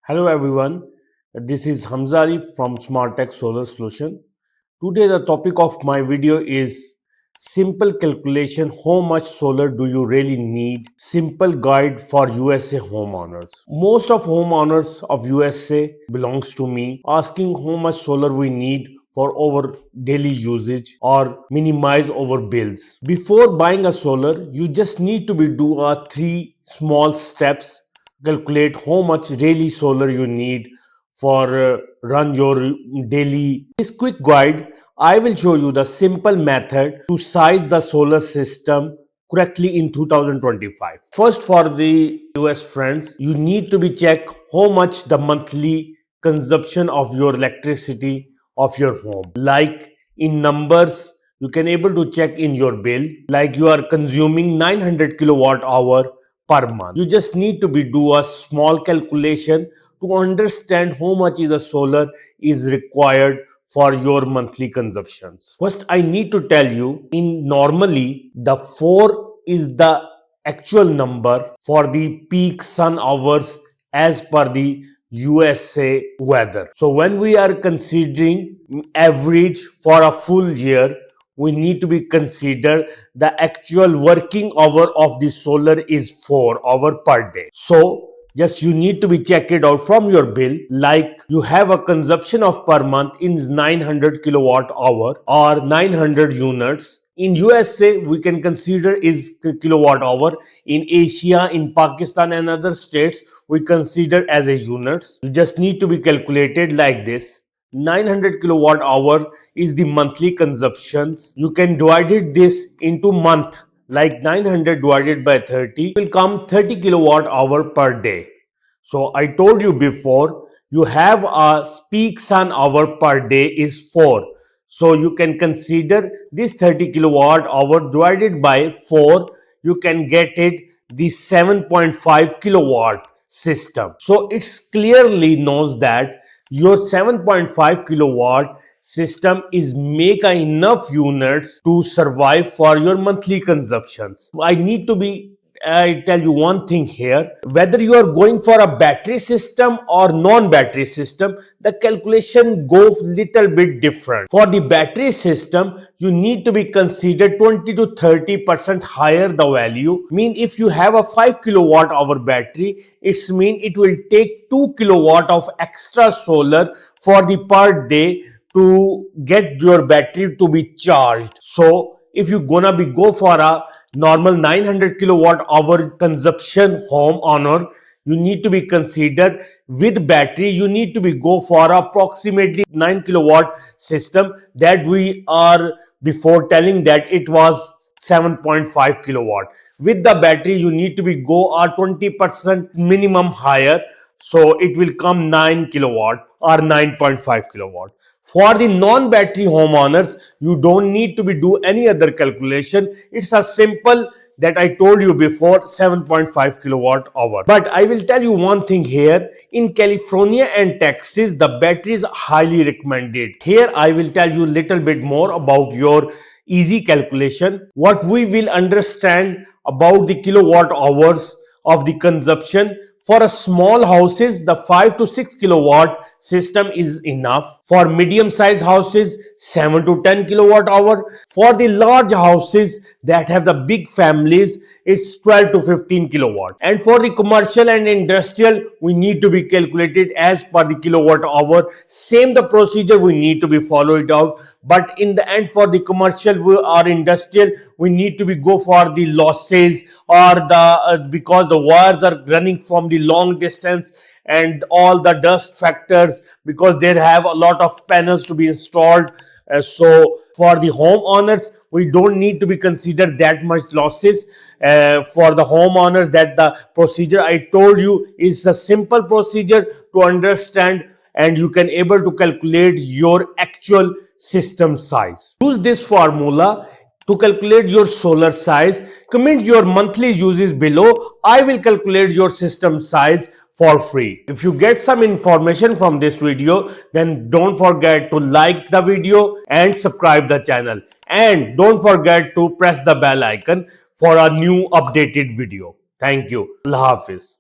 Hello everyone, this is Hamzari from SmartTech Solar Solution. Today the topic of my video is simple calculation, how much solar do you really need? Simple guide for USA homeowners. Most of homeowners of USA belongs to me asking how much solar we need for our daily usage or minimize our bills. Before buying a solar, you just need to do three small steps. Calculate how much really solar you need for run your daily. This quick guide, I will show you the simple method to size the solar system correctly in 2025. First, for the US friends, you need to be check how much the monthly consumption of your electricity of your home. Like in numbers, you can able to check in your bill, like you are consuming 900 kilowatt hour per month. You just need to do a small calculation to understand how much is a solar is required for your monthly consumptions. First, I need to tell you, in normally the 4 is the actual number for the peak sun hours as per the USA weather. So when we are considering average for a full year, we need to be consider the actual working hour of the solar is 4 hours per day. So just you need to be check it out from your bill, like you have a consumption of per month in 900 kilowatt hour or 900 units. In USA, we can consider is kilowatt hour. In Asia, in Pakistan and other states, we consider as a units. You just need to be calculated like this. 900 kilowatt hour is the monthly consumptions. You can divide this into month, like 900 divided by 30 will come 30 kilowatt hour per day. So I told you before, you have a peak sun hour per day is 4. So you can consider this 30 kilowatt hour divided by 4, you can get it the 7.5 kilowatt system. So it's clearly knows that your 7.5 kilowatt system is make enough units to survive for your monthly consumptions. I tell you one thing here, whether you are going for a battery system or non-battery system, the calculation goes little bit different. For the battery system, you need to be considered 20 to 30% higher the value. Mean if you have a 5 kilowatt hour battery, it's mean it will take 2 kilowatt of extra solar for the per day to get your battery to be charged. So if you're gonna go for a normal 900 kilowatt hour consumption homeowner, you need to be considered with battery, you need to go for approximately 9 kilowatt system that we are before telling that it was 7.5 kilowatt. With the battery, you need to go 20% minimum higher, so it will come 9 kilowatt or 9.5 kilowatt. For the non-battery homeowners, you don't need to do any other calculation. It's a simple that I told you before, 7.5 kilowatt hour. But I will tell you one thing here. In California and Texas, the battery is highly recommended. Here I will tell you little bit more about your easy calculation. What we will understand about the kilowatt hours of the consumption. For a small houses, the 5 to 6 kilowatt system is enough. For medium size houses, 7 to 10 kilowatt hour. For the large houses that have the big families, it's 12 to 15 kilowatt. And for the commercial and industrial, we need to be calculated as per the kilowatt hour. Same the procedure we need to be followed out. But in the end, for the commercial or industrial, we need to go for the losses or the because the wires are running from the long distance and all the dust factors, because they have a lot of panels to be installed. So for the homeowners, we don't need to be considered that much losses. For the homeowners, that the procedure I told you is a simple procedure to understand, and you can able to calculate your actual system size. Use this formula to calculate your solar size. Comment your monthly uses below. I will calculate your system size for free. If you get some information from this video, then don't forget to like the video and subscribe the channel. And don't forget to press the bell icon for a new updated video. Thank you. Allah Hafiz.